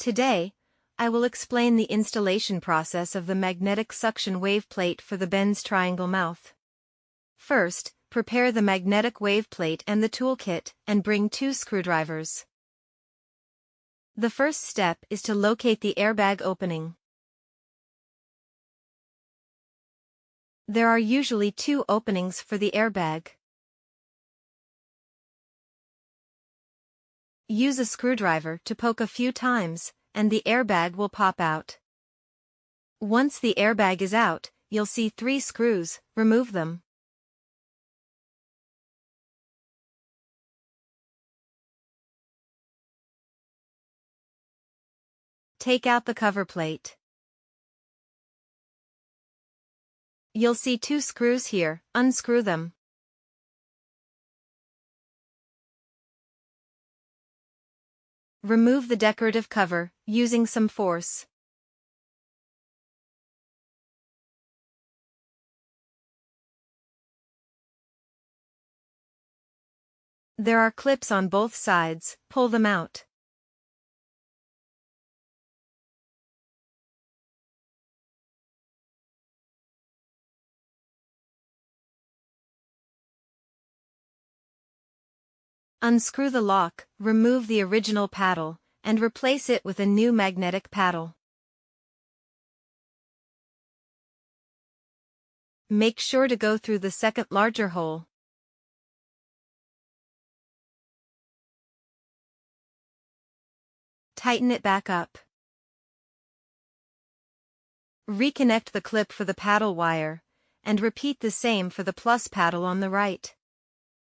Today, I will explain the installation process of the magnetic suction wave plate for the Benz triangle mouth. First, prepare the magnetic wave plate and the toolkit, and bring 2 screwdrivers. The first step is to locate the airbag opening. There are usually 2 openings for the airbag. Use a screwdriver to poke a few times, and the airbag will pop out. Once the airbag is out, you'll see 3 screws. Remove them. Take out the cover plate. You'll see 2 screws here. Unscrew them. Remove the decorative cover, using some force. There are clips on both sides. Pull them out. Unscrew the lock, remove the original paddle, and replace it with a new magnetic paddle. Make sure to go through the second larger hole. Tighten it back up. Reconnect the clip for the paddle wire, and repeat the same for the plus paddle on the right.